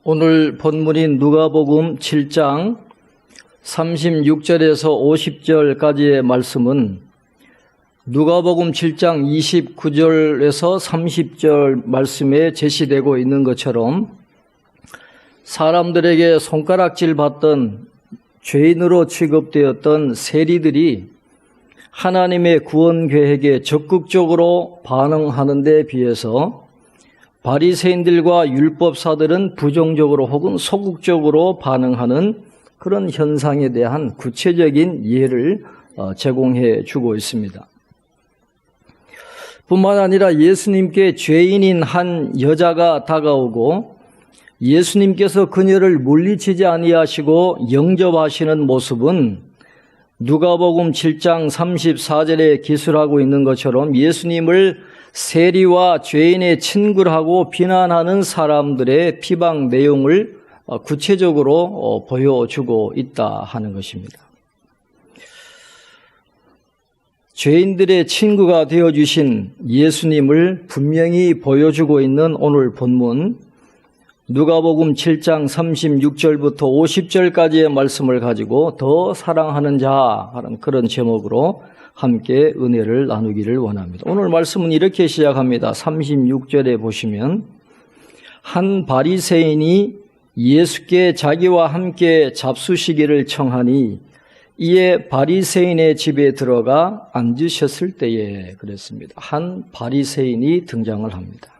오늘 본문인 누가복음 7장 36절에서 50절까지의 말씀은 누가복음 7장 29절에서 30절 말씀에 제시되고 있는 것처럼 사람들에게 손가락질 받던 죄인으로 취급되었던 세리들이 하나님의 구원 계획에 적극적으로 반응하는 데 비해서 바리새인들과 율법사들은 부정적으로 혹은 소극적으로 반응하는 그런 현상에 대한 구체적인 예를 제공해 주고 있습니다. 뿐만 아니라 예수님께 죄인인 한 여자가 다가오고 예수님께서 그녀를 물리치지 아니하시고 영접하시는 모습은 누가복음 7장 34절에 기술하고 있는 것처럼 예수님을 세리와 죄인의 친구라고 비난하는 사람들의 비방 내용을 구체적으로 보여주고 있다 하는 것입니다. 죄인들의 친구가 되어주신 예수님을 분명히 보여주고 있는 오늘 본문 누가복음 7장 36절부터 50절까지의 말씀을 가지고 더 사랑하는 자 하는 그런 제목으로 함께 은혜를 나누기를 원합니다. 오늘 말씀은 이렇게 시작합니다. 36절에 보시면 한 바리새인이 예수께 자기와 함께 잡수시기를 청하니 이에 바리새인의 집에 들어가 앉으셨을 때에 그랬습니다. 한 바리새인이 등장을 합니다.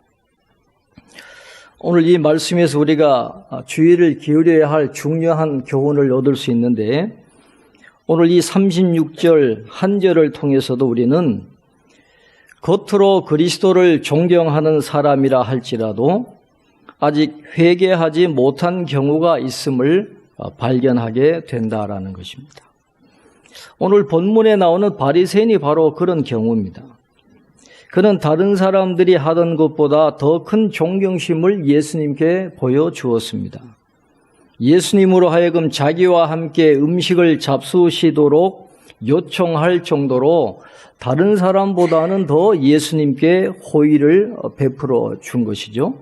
오늘 이 말씀에서 우리가 주의를 기울여야 할 중요한 교훈을 얻을 수 있는데 오늘 이 36절 한 절을 통해서도 우리는 겉으로 그리스도를 존경하는 사람이라 할지라도 아직 회개하지 못한 경우가 있음을 발견하게 된다라는 것입니다. 오늘 본문에 나오는 바리새인이 바로 그런 경우입니다. 그는 다른 사람들이 하던 것보다 더 큰 존경심을 예수님께 보여주었습니다. 예수님으로 하여금 자기와 함께 음식을 잡수시도록 요청할 정도로 다른 사람보다는 더 예수님께 호의를 베풀어 준 것이죠.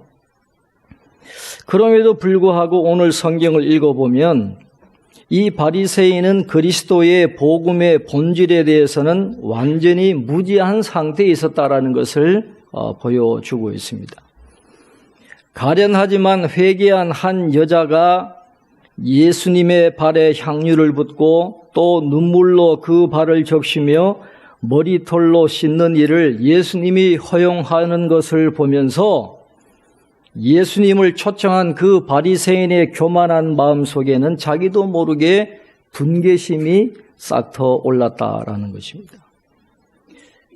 그럼에도 불구하고 오늘 성경을 읽어보면 이 바리새인은 그리스도의 복음의 본질에 대해서는 완전히 무지한 상태에 있었다라는 것을 보여주고 있습니다. 가련하지만 회개한 한 여자가 예수님의 발에 향유를 붓고 또 눈물로 그 발을 적시며 머리털로 씻는 일을 예수님이 허용하는 것을 보면서 예수님을 초청한 그 바리새인의 교만한 마음 속에는 자기도 모르게 분개심이 싹터 올랐다라는 것입니다.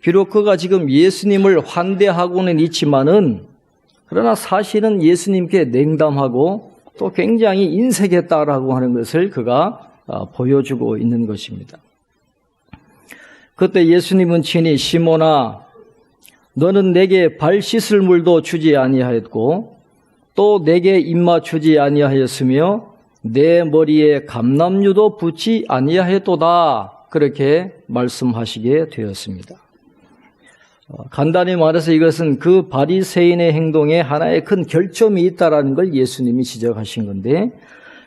비록 그가 지금 예수님을 환대하고는 있지만은 그러나 사실은 예수님께 냉담하고 또 굉장히 인색했다라고 하는 것을 그가 보여주고 있는 것입니다. 그때 예수님은 친히 시몬아 너는 내게 발 씻을 물도 주지 아니하였고 또 내게 입맞추지 아니하였으며 내 머리에 감람유도 붓지 아니하였도다 그렇게 말씀하시게 되었습니다. 간단히 말해서 이것은 그 바리새인의 행동에 하나의 큰 결점이 있다라는 걸 예수님이 지적하신 건데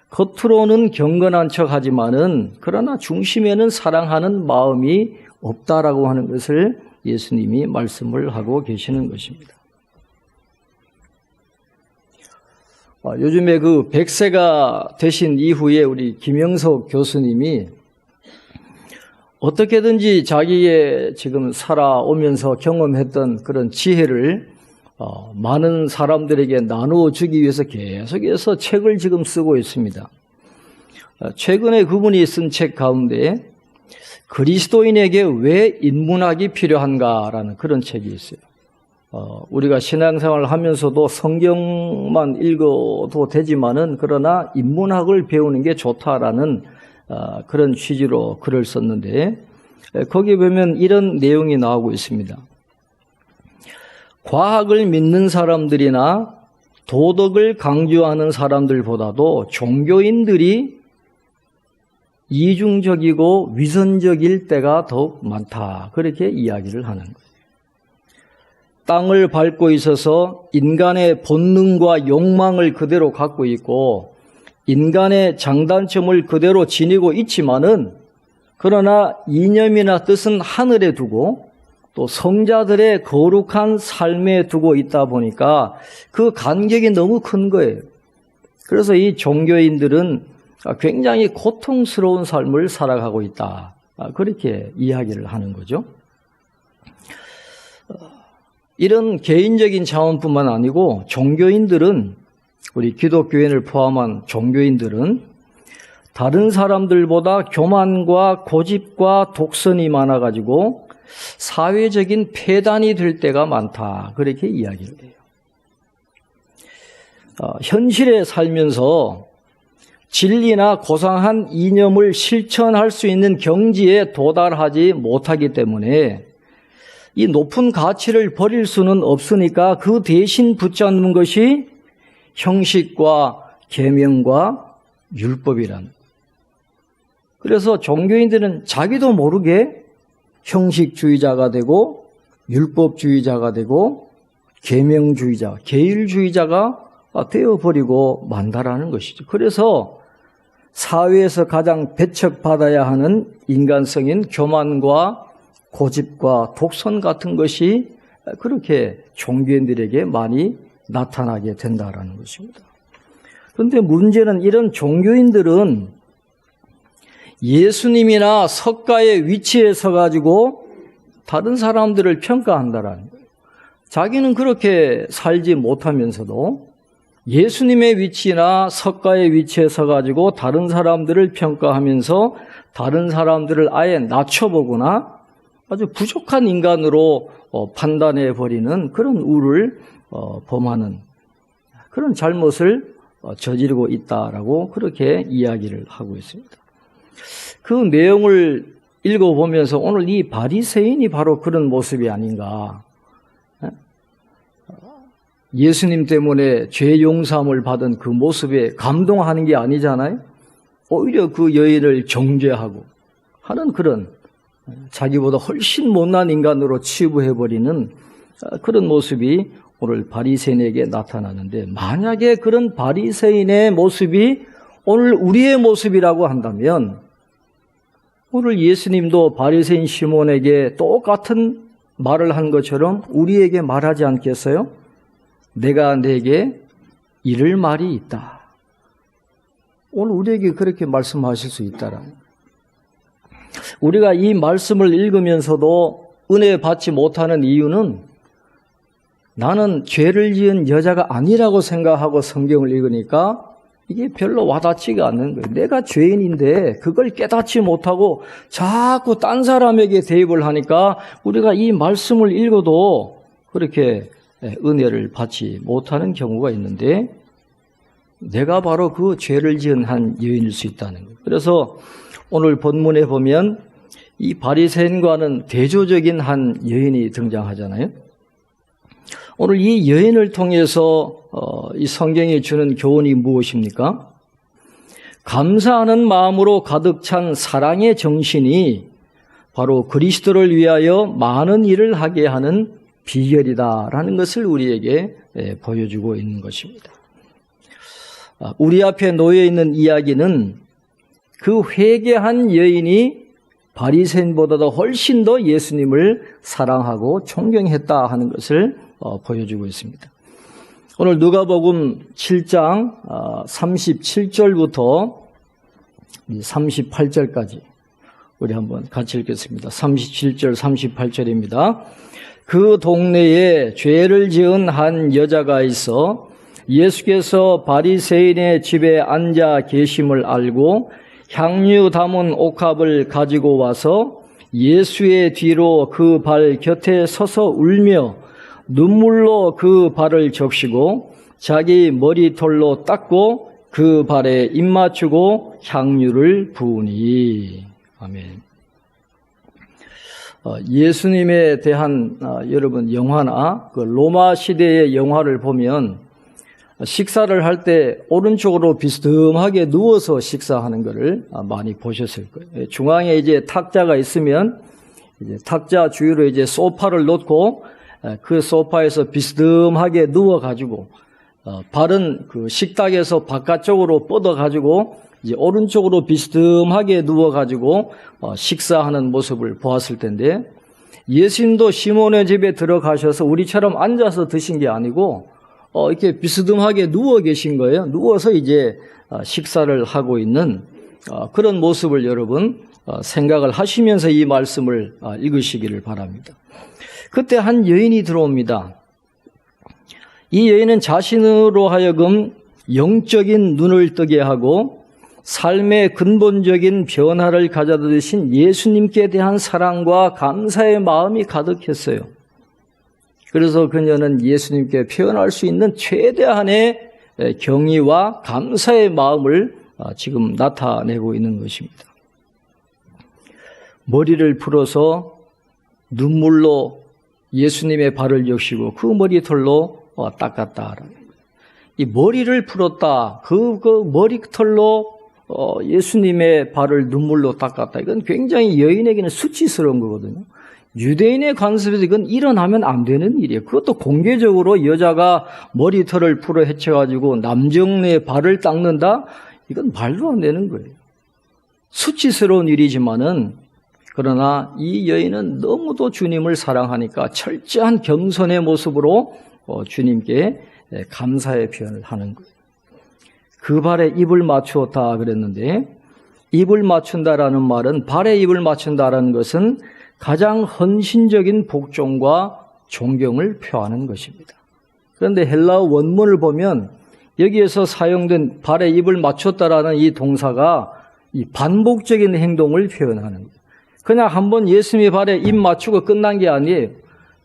겉으로는 경건한 척하지만은 그러나 중심에는 사랑하는 마음이 없다라고 하는 것을 예수님이 말씀을 하고 계시는 것입니다. 요즘에 그 100세가 되신 이후에 우리 김영석 교수님이 어떻게든지 자기의 지금 살아오면서 경험했던 그런 지혜를 많은 사람들에게 나누어 주기 위해서 계속해서 책을 지금 쓰고 있습니다. 최근에 그분이 쓴 책 가운데 그리스도인에게 왜 인문학이 필요한가라는 그런 책이 있어요. 우리가 신앙생활을 하면서도 성경만 읽어도 되지만은 그러나 인문학을 배우는 게 좋다라는 그런 취지로 글을 썼는데 거기에 보면 이런 내용이 나오고 있습니다. 과학을 믿는 사람들이나 도덕을 강조하는 사람들보다도 종교인들이 이중적이고 위선적일 때가 더욱 많다. 그렇게 이야기를 하는 거예요. 땅을 밟고 있어서 인간의 본능과 욕망을 그대로 갖고 있고 인간의 장단점을 그대로 지니고 있지만은 그러나 이념이나 뜻은 하늘에 두고 또 성자들의 거룩한 삶에 두고 있다 보니까 그 간격이 너무 큰 거예요. 그래서 이 종교인들은 굉장히 고통스러운 삶을 살아가고 있다. 그렇게 이야기를 하는 거죠. 이런 개인적인 차원뿐만 아니고 종교인들은, 우리 기독교인을 포함한 종교인들은 다른 사람들보다 교만과 고집과 독선이 많아가지고 사회적인 폐단이 될 때가 많다. 그렇게 이야기를 해요. 현실에 살면서 진리나 고상한 이념을 실천할 수 있는 경지에 도달하지 못하기 때문에 이 높은 가치를 버릴 수는 없으니까 그 대신 붙잡는 것이 형식과 계명과 율법이란. 그래서 종교인들은 자기도 모르게 형식주의자가 되고 율법주의자가 되고 계명주의자, 계율주의자가 되어버리고 만다라는 것이죠. 그래서 사회에서 가장 배척받아야 하는 인간성인 교만과 고집과 독선 같은 것이 그렇게 종교인들에게 많이 나타나게 된다라는 것입니다. 그런데 문제는 이런 종교인들은 예수님이나 석가의 위치에 서가지고 다른 사람들을 평가한다라는 거예요. 자기는 그렇게 살지 못하면서도 예수님의 위치나 석가의 위치에 서가지고 다른 사람들을 평가하면서 다른 사람들을 아예 낮춰보거나 아주 부족한 인간으로 판단해버리는 그런 우를 범하는 그런 잘못을 저지르고 있다라고 그렇게 이야기를 하고 있습니다. 그 내용을 읽어보면서 오늘 이 바리새인이 바로 그런 모습이 아닌가. 예수님 때문에 죄 용서함을 받은 그 모습에 감동하는 게 아니잖아요. 오히려 그 여인을 정죄하고 하는 그런 자기보다 훨씬 못난 인간으로 치부해버리는 그런 모습이 오늘 바리새인에게 나타나는데, 만약에 그런 바리새인의 모습이 오늘 우리의 모습이라고 한다면 오늘 예수님도 바리새인 시몬에게 똑같은 말을 한 것처럼 우리에게 말하지 않겠어요? 내가 내게 이를 말이 있다. 오늘 우리에게 그렇게 말씀하실 수 있다라는. 우리가 이 말씀을 읽으면서도 은혜 받지 못하는 이유는 나는 죄를 지은 여자가 아니라고 생각하고 성경을 읽으니까 이게 별로 와닿지가 않는 거예요. 내가 죄인인데 그걸 깨닫지 못하고 자꾸 딴 사람에게 대입을 하니까 우리가 이 말씀을 읽어도 그렇게 은혜를 받지 못하는 경우가 있는데, 내가 바로 그 죄를 지은 한 여인일 수 있다는 거예요. 그래서 오늘 본문에 보면 이 바리새인과는 대조적인 한 여인이 등장하잖아요. 오늘 이 여인을 통해서 이 성경이 주는 교훈이 무엇입니까? 감사하는 마음으로 가득 찬 사랑의 정신이 바로 그리스도를 위하여 많은 일을 하게 하는 비결이다라는 것을 우리에게 보여주고 있는 것입니다. 우리 앞에 놓여 있는 이야기는 그 회개한 여인이 바리새인보다도 훨씬 더 예수님을 사랑하고 존경했다 하는 것을 보여주고 있습니다. 오늘 누가복음 7장 37절부터 38절까지 우리 한번 같이 읽겠습니다. 37절 38절입니다. 그 동네에 죄를 지은 한 여자가 있어 예수께서 바리새인의 집에 앉아 계심을 알고 향유 담은 옥합을 가지고 와서 예수의 뒤로 그 발 곁에 서서 울며 눈물로 그 발을 적시고 자기 머리털로 닦고 그 발에 입 맞추고 향유를 부으니. 아멘. 예수님에 대한 여러분 영화나 그 로마 시대의 영화를 보면 식사를 할 때 오른쪽으로 비스듬하게 누워서 식사하는 것을 많이 보셨을 거예요. 중앙에 이제 탁자가 있으면 이제 탁자 주위로 이제 소파를 놓고 그 소파에서 비스듬하게 누워가지고 발은 그 식탁에서 바깥쪽으로 뻗어가지고 이제 오른쪽으로 비스듬하게 누워가지고 식사하는 모습을 보았을 텐데, 예수님도 시몬의 집에 들어가셔서 우리처럼 앉아서 드신 게 아니고 이렇게 비스듬하게 누워 계신 거예요. 누워서 이제 식사를 하고 있는 그런 모습을 여러분 생각을 하시면서 이 말씀을 읽으시기를 바랍니다. 그때 한 여인이 들어옵니다. 이 여인은 자신으로 하여금 영적인 눈을 뜨게 하고 삶의 근본적인 변화를 가져다 주신 예수님께 대한 사랑과 감사의 마음이 가득했어요. 그래서 그녀는 예수님께 표현할 수 있는 최대한의 경의와 감사의 마음을 지금 나타내고 있는 것입니다. 머리를 풀어서 눈물로 예수님의 발을 적시고 그 머리털로 닦았다. 이 머리를 풀었다. 그 머리털로 예수님의 발을 눈물로 닦았다. 이건 굉장히 여인에게는 수치스러운 거거든요. 유대인의 관습에서 이건 일어나면 안 되는 일이에요. 그것도 공개적으로 여자가 머리털을 풀어 헤쳐가지고 남정의 발을 닦는다? 이건 말도 안 되는 거예요. 수치스러운 일이지만은, 그러나 이 여인은 너무도 주님을 사랑하니까 철저한 겸손의 모습으로 주님께 감사의 표현을 하는 거예요. 그 발에 입을 맞추었다 그랬는데, 입을 맞춘다라는 말은, 발에 입을 맞춘다라는 것은 가장 헌신적인 복종과 존경을 표하는 것입니다. 그런데 헬라어 원문을 보면 여기에서 사용된 발에 입을 맞췄다라는 이 동사가 이 반복적인 행동을 표현하는 거예요. 그냥 한번 예수님의 발에 입 맞추고 끝난 게 아니에요.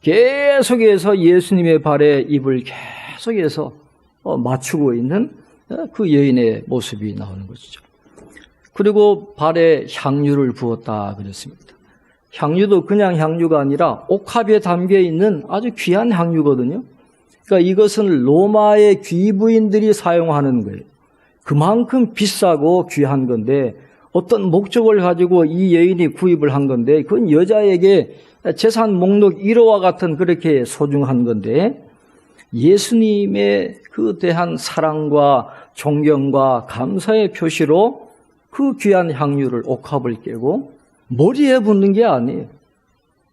계속해서 예수님의 발에 입을 계속해서 맞추고 있는 그 여인의 모습이 나오는 것이죠. 그리고 발에 향유를 부었다 그랬습니다. 향유도 그냥 향유가 아니라 옥합에 담겨 있는 아주 귀한 향유거든요. 그러니까 이것은 로마의 귀부인들이 사용하는 거예요. 그만큼 비싸고 귀한 건데, 어떤 목적을 가지고 이 여인이 구입을 한 건데, 그건 여자에게 재산 목록 1호와 같은 그렇게 소중한 건데, 예수님의 그 대한 사랑과 존경과 감사의 표시로 그 귀한 향유를 옥합을 깨고 머리에 붓는 게 아니에요.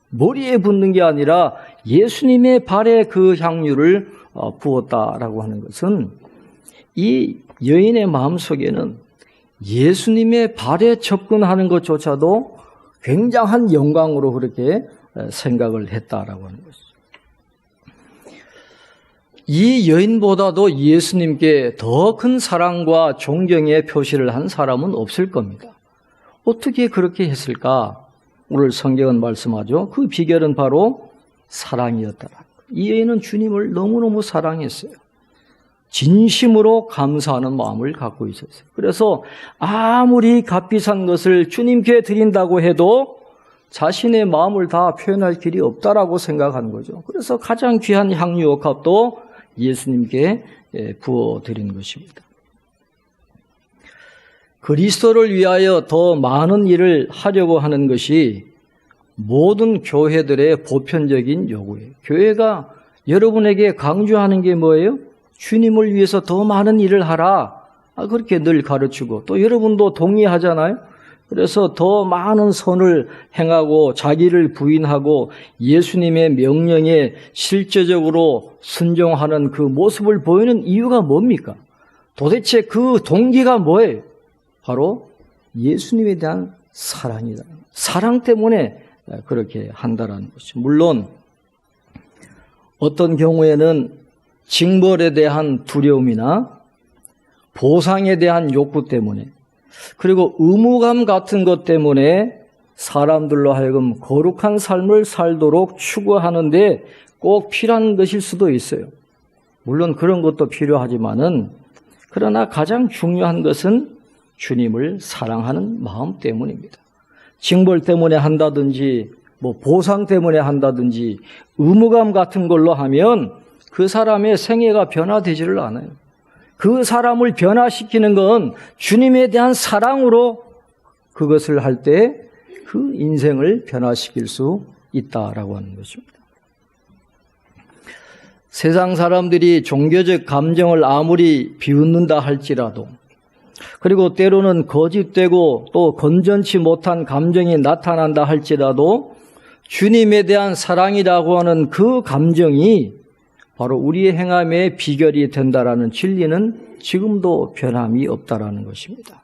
머리에 붓는 게 아니라 예수님의 발에 그 향유를 부었다라고 하는 것은, 이 여인의 마음속에는 예수님의 발에 접근하는 것조차도 굉장한 영광으로 그렇게 생각을 했다라고 하는 것이죠. 이 여인보다도 예수님께 더 큰 사랑과 존경의 표시를 한 사람은 없을 겁니다. 어떻게 그렇게 했을까? 오늘 성경은 말씀하죠. 그 비결은 바로 사랑이었더라. 이 여인은 주님을 너무너무 사랑했어요. 진심으로 감사하는 마음을 갖고 있었어요. 그래서 아무리 값비싼 것을 주님께 드린다고 해도 자신의 마음을 다 표현할 길이 없다라고 생각하는 거죠. 그래서 가장 귀한 향유 옥합도 예수님께 부어드린 것입니다. 그리스도를 위하여 더 많은 일을 하려고 하는 것이 모든 교회들의 보편적인 요구예요. 교회가 여러분에게 강조하는 게 뭐예요? 주님을 위해서 더 많은 일을 하라. 그렇게 늘 가르치고, 또 여러분도 동의하잖아요. 그래서 더 많은 선을 행하고 자기를 부인하고 예수님의 명령에 실제적으로 순종하는 그 모습을 보이는 이유가 뭡니까? 도대체 그 동기가 뭐예요? 바로 예수님에 대한 사랑이다. 사랑 때문에 그렇게 한다라는 것이죠. 물론 어떤 경우에는 징벌에 대한 두려움이나 보상에 대한 욕구 때문에, 그리고 의무감 같은 것 때문에 사람들로 하여금 거룩한 삶을 살도록 추구하는데 꼭 필요한 것일 수도 있어요. 물론 그런 것도 필요하지만은, 그러나 가장 중요한 것은 주님을 사랑하는 마음 때문입니다. 징벌 때문에 한다든지 보상 때문에 한다든지 의무감 같은 걸로 하면 그 사람의 생애가 변화되지를 않아요. 그 사람을 변화시키는 건 주님에 대한 사랑으로 그것을 할 때 그 인생을 변화시킬 수 있다라고 하는 것입니다. 세상 사람들이 종교적 감정을 아무리 비웃는다 할지라도, 그리고 때로는 거짓되고 또 건전치 못한 감정이 나타난다 할지라도 주님에 대한 사랑이라고 하는 그 감정이 바로 우리의 행함의 비결이 된다라는 진리는 지금도 변함이 없다라는 것입니다.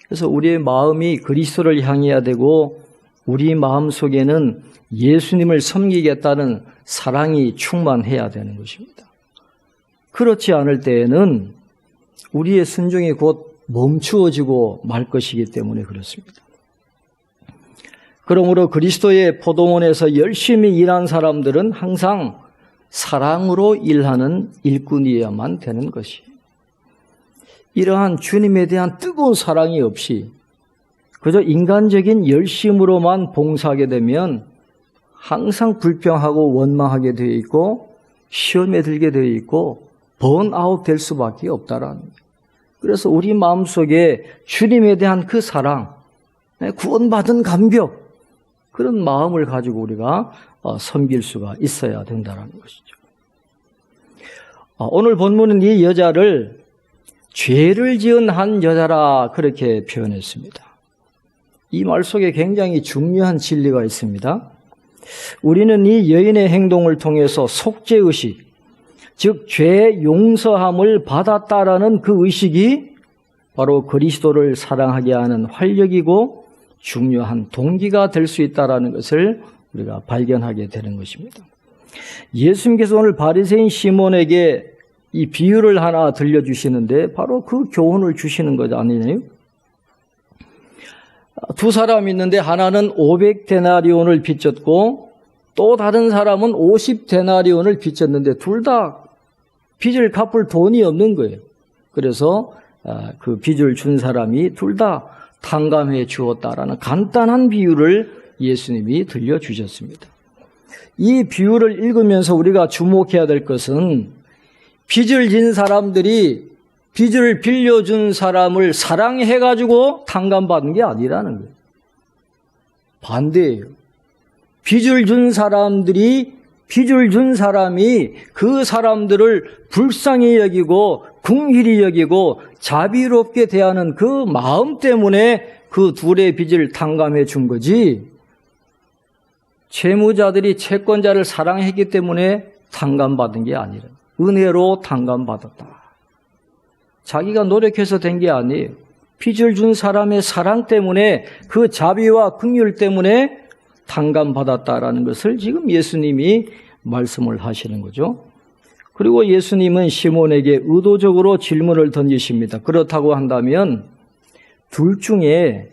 그래서 우리의 마음이 그리스도를 향해야 되고 우리 마음 속에는 예수님을 섬기겠다는 사랑이 충만해야 되는 것입니다. 그렇지 않을 때에는 우리의 순종이 곧 멈추어지고 말 것이기 때문에 그렇습니다. 그러므로 그리스도의 포도원에서 열심히 일한 사람들은 항상 사랑으로 일하는 일꾼이어야만 되는 것이에요. 이러한 주님에 대한 뜨거운 사랑이 없이 그저 인간적인 열심으로만 봉사하게 되면 항상 불평하고 원망하게 되어 있고 시험에 들게 되어 있고 번아웃 될 수밖에 없다라는 거예요. 그래서 우리 마음속에 주님에 대한 그 사랑, 구원받은 감격, 그런 마음을 가지고 우리가 섬길 수가 있어야 된다는 것이죠. 오늘 본문은 이 여자를 죄를 지은 한 여자라 그렇게 표현했습니다. 이 말 속에 굉장히 중요한 진리가 있습니다. 우리는 이 여인의 행동을 통해서 속죄의식, 즉 죄 용서함을 받았다라는 그 의식이 바로 그리스도를 사랑하게 하는 활력이고 중요한 동기가 될 수 있다는 것을 우리가 발견하게 되는 것입니다. 예수님께서 오늘 바리새인 시몬에게 이 비유를 하나 들려주시는데 바로 그 교훈을 주시는 것 아니에요? 두 사람이 있는데 하나는 500데나리온을 빚졌고 또 다른 사람은 50데나리온을 빚졌는데 둘 다 빚을 갚을 돈이 없는 거예요. 그래서 그 빚을 준 사람이 둘 다 탕감해 주었다라는 간단한 비유를 예수님이 들려주셨습니다. 이 비유를 읽으면서 우리가 주목해야 될 것은 빚을 진 사람들이 빚을 빌려준 사람을 사랑해가지고 탕감받은 게 아니라는 거예요. 반대예요. 빚을 준 사람들이 빚을 준 사람이 그 사람들을 불쌍히 여기고 긍휼히 여기고 자비롭게 대하는 그 마음 때문에 그 둘의 빚을 탕감해 준 거지, 채무자들이 채권자를 사랑했기 때문에 탕감받은 게 아니라 은혜로 탕감받았다. 자기가 노력해서 된 게 아니에요. 빚을 준 사람의 사랑 때문에 그 자비와 긍휼 때문에 탕감받았다라는 것을 지금 예수님이 말씀을 하시는 거죠. 그리고 예수님은 시몬에게 의도적으로 질문을 던지십니다. 그렇다고 한다면 둘 중에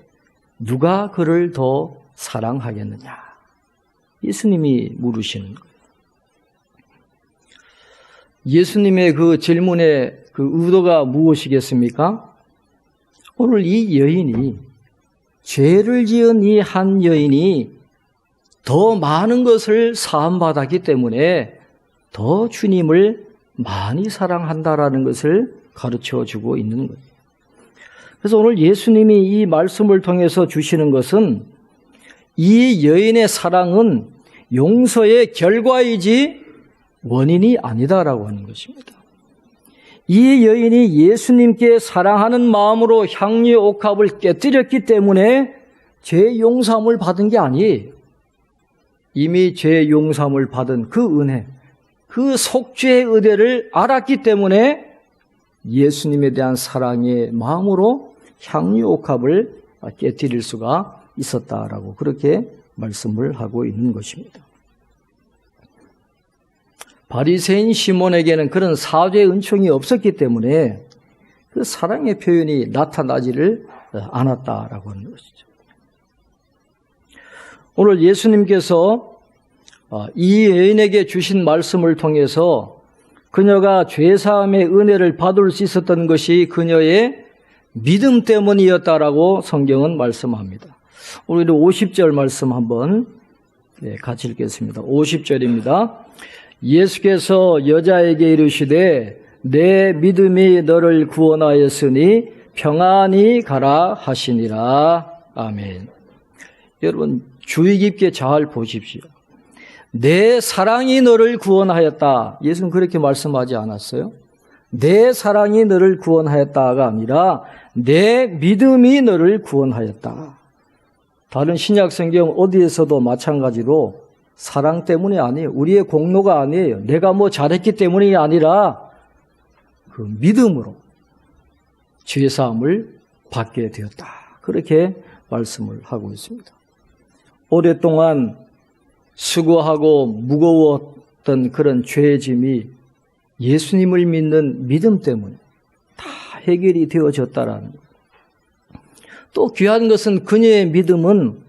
누가 그를 더 사랑하겠느냐? 예수님이 물으시는 거예요. 예수님의 그 질문의 그 의도가 무엇이겠습니까? 오늘 이 여인이, 죄를 지은 이 한 여인이 더 많은 것을 사함받았기 때문에 더 주님을 많이 사랑한다라는 것을 가르쳐 주고 있는 거예요. 그래서 오늘 예수님이 이 말씀을 통해서 주시는 것은 이 여인의 사랑은 용서의 결과이지 원인이 아니다라고 하는 것입니다. 이 여인이 예수님께 사랑하는 마음으로 향유 옥합을 깨뜨렸기 때문에 죄 용서함을 받은 게 아니에요. 이미 죄 용서함을 받은 그 은혜, 그 속죄의 의대를 알았기 때문에 예수님에 대한 사랑의 마음으로 향유 옥합을 깨뜨릴 수가 있었다라고 그렇게 말씀을 하고 있는 것입니다. 바리새인 시몬에게는 그런 사죄의 은총이 없었기 때문에 그 사랑의 표현이 나타나지를 않았다라고 하는 것이죠. 오늘 예수님께서 이 여인에게 주신 말씀을 통해서 그녀가 죄사함의 은혜를 받을 수 있었던 것이 그녀의 믿음 때문이었다라고 성경은 말씀합니다. 우리 50절 말씀 한번 같이 읽겠습니다. 50절입니다. 예수께서 여자에게 이르시되 내 믿음이 너를 구원하였으니 평안히 가라 하시니라. 아멘. 여러분 주의 깊게 잘 보십시오. 내 사랑이 너를 구원하였다. 예수는 그렇게 말씀하지 않았어요? 내 사랑이 너를 구원하였다가 아니라 내 믿음이 너를 구원하였다. 다른 신약 성경 어디에서도 마찬가지로 사랑 때문이 아니에요. 우리의 공로가 아니에요. 내가 뭐 잘했기 때문이 아니라 그 믿음으로 죄사함을 받게 되었다. 그렇게 말씀을 하고 있습니다. 오랫동안 수고하고 무거웠던 그런 죄의 짐이 예수님을 믿는 믿음 때문에 다 해결이 되어졌다라는 거예요. 또 귀한 것은 그녀의 믿음은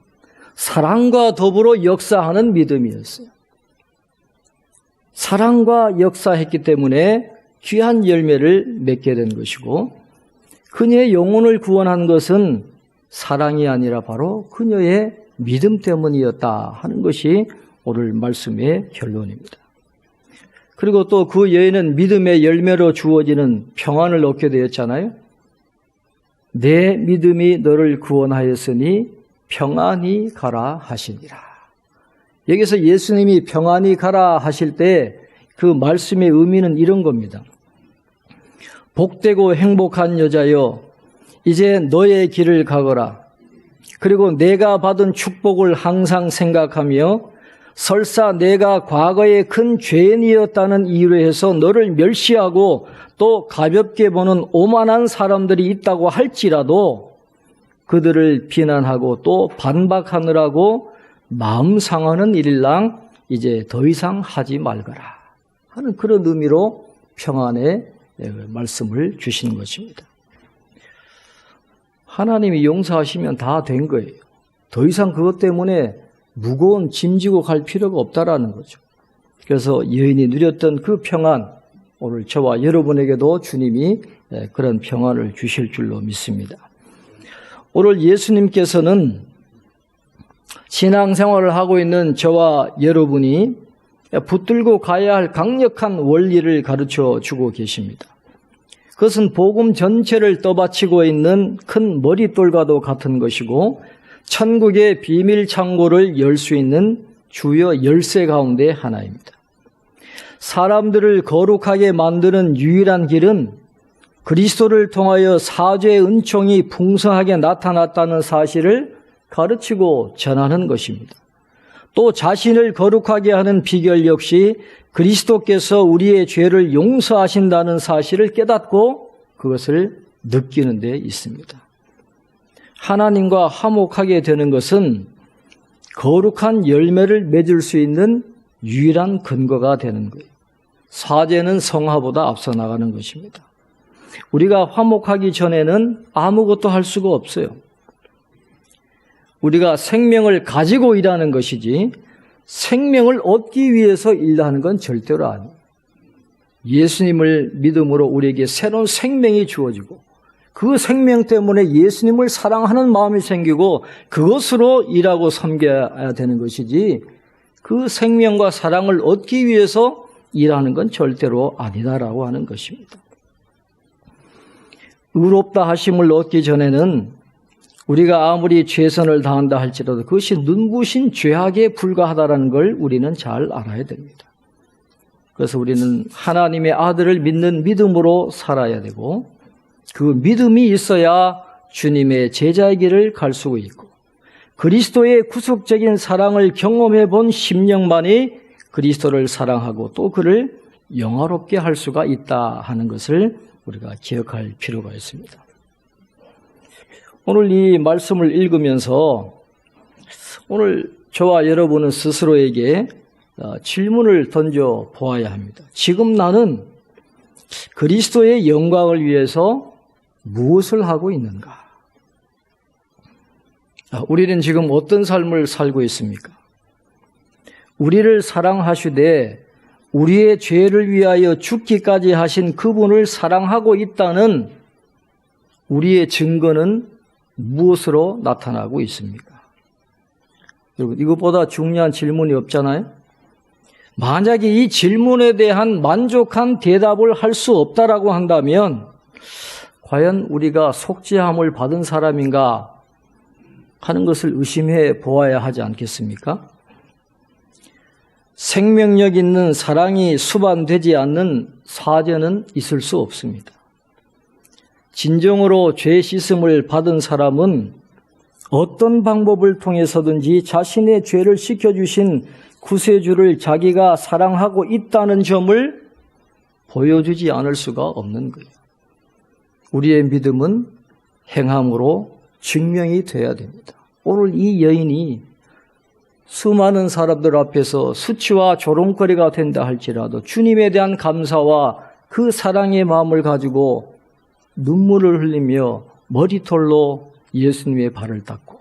사랑과 더불어 역사하는 믿음이었어요. 사랑과 역사했기 때문에 귀한 열매를 맺게 된 것이고, 그녀의 영혼을 구원한 것은 사랑이 아니라 바로 그녀의 믿음 때문이었다 하는 것이 오늘 말씀의 결론입니다. 그리고 또 그 여인은 믿음의 열매로 주어지는 평안을 얻게 되었잖아요. 내 믿음이 너를 구원하였으니 평안히 가라 하시니라. 여기서 예수님이 평안히 가라 하실 때 그 말씀의 의미는 이런 겁니다. 복되고 행복한 여자여, 이제 너의 길을 가거라. 그리고 내가 받은 축복을 항상 생각하며 설사 내가 과거에 큰 죄인이었다는 이유로 해서 너를 멸시하고 또 가볍게 보는 오만한 사람들이 있다고 할지라도 그들을 비난하고 또 반박하느라고 마음 상하는 일일랑 이제 더 이상 하지 말거라 하는 그런 의미로 평안의 말씀을 주신 것입니다. 하나님이 용서하시면 다 된 거예요. 더 이상 그것 때문에 무거운 짐 지고 갈 필요가 없다라는 거죠. 그래서 여인이 누렸던 그 평안, 오늘 저와 여러분에게도 주님이 그런 평안을 주실 줄로 믿습니다. 오늘 예수님께서는 신앙생활을 하고 있는 저와 여러분이 붙들고 가야 할 강력한 원리를 가르쳐 주고 계십니다. 그것은 복음 전체를 떠받치고 있는 큰 머릿돌과도 같은 것이고 천국의 비밀 창고를 열 수 있는 주요 열쇠 가운데 하나입니다. 사람들을 거룩하게 만드는 유일한 길은 그리스도를 통하여 사죄의 은총이 풍성하게 나타났다는 사실을 가르치고 전하는 것입니다. 또 자신을 거룩하게 하는 비결 역시 그리스도께서 우리의 죄를 용서하신다는 사실을 깨닫고 그것을 느끼는 데 있습니다. 하나님과 화목하게 되는 것은 거룩한 열매를 맺을 수 있는 유일한 근거가 되는 거예요. 사죄는 성화보다 앞서 나가는 것입니다. 우리가 화목하기 전에는 아무것도 할 수가 없어요. 우리가 생명을 가지고 일하는 것이지 생명을 얻기 위해서 일하는 건 절대로 아니에요. 예수님을 믿음으로 우리에게 새로운 생명이 주어지고 그 생명 때문에 예수님을 사랑하는 마음이 생기고 그것으로 일하고 섬겨야 되는 것이지 그 생명과 사랑을 얻기 위해서 일하는 건 절대로 아니다라고 하는 것입니다. 의롭다 하심을 얻기 전에는 우리가 아무리 최선을 다한다 할지라도 그것이 눈부신 죄악에 불과하다는 걸 우리는 잘 알아야 됩니다. 그래서 우리는 하나님의 아들을 믿는 믿음으로 살아야 되고 그 믿음이 있어야 주님의 제자의 길을 갈 수 있고 그리스도의 구속적인 사랑을 경험해 본 심령만이 그리스도를 사랑하고 또 그를 영화롭게 할 수가 있다 하는 것을 우리가 기억할 필요가 있습니다. 오늘 이 말씀을 읽으면서 오늘 저와 여러분은 스스로에게 질문을 던져 보아야 합니다. 지금 나는 그리스도의 영광을 위해서 무엇을 하고 있는가? 우리는 지금 어떤 삶을 살고 있습니까? 우리를 사랑하시되 우리의 죄를 위하여 죽기까지 하신 그분을 사랑하고 있다는 우리의 증거는 무엇으로 나타나고 있습니까? 여러분, 이것보다 중요한 질문이 없잖아요? 만약에 이 질문에 대한 만족한 대답을 할 수 없다라고 한다면 과연 우리가 속죄함을 받은 사람인가 하는 것을 의심해 보아야 하지 않겠습니까? 생명력 있는 사랑이 수반되지 않는 사죄는 있을 수 없습니다. 진정으로 죄 씻음을 받은 사람은 어떤 방법을 통해서든지 자신의 죄를 씻겨주신 구세주를 자기가 사랑하고 있다는 점을 보여주지 않을 수가 없는 거예요. 우리의 믿음은 행함으로 증명이 돼야 됩니다. 오늘 이 여인이 수많은 사람들 앞에서 수치와 조롱거리가 된다 할지라도 주님에 대한 감사와 그 사랑의 마음을 가지고 눈물을 흘리며 머리털로 예수님의 발을 닦고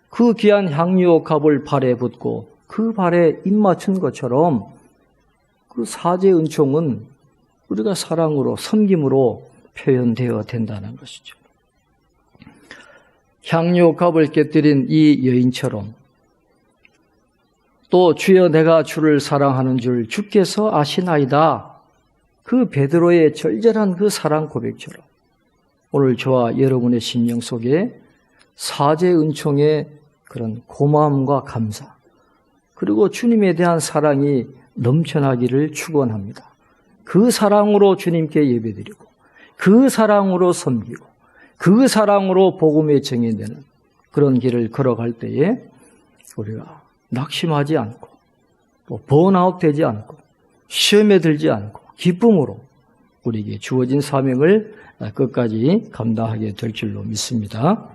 그 귀한 향유 값을 발에 붓고 그 발에 입 맞춘 것처럼 그 사죄 은총은 우리가 사랑으로 섬김으로 표현되어야 된다는 것이죠. 향유 값을 깨뜨린 이 여인처럼 또 주여 내가 주를 사랑하는 줄 주께서 아시나이다. 그 베드로의 절절한 그 사랑 고백처럼 오늘 저와 여러분의 심령 속에 사죄 은총의 그런 고마움과 감사 그리고 주님에 대한 사랑이 넘쳐나기를 축원합니다. 그 사랑으로 주님께 예배드리고 그 사랑으로 섬기고 그 사랑으로 복음에 정의되는 그런 길을 걸어갈 때에 우리가 낙심하지 않고 또 번아웃 되지 않고 시험에 들지 않고 기쁨으로 우리에게 주어진 사명을 끝까지 감당하게 될 줄로 믿습니다.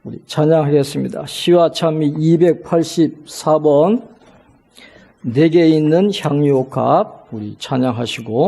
우리 찬양하겠습니다. 시와 찬미 284번 내게 있는 향유옥합 우리 찬양하시고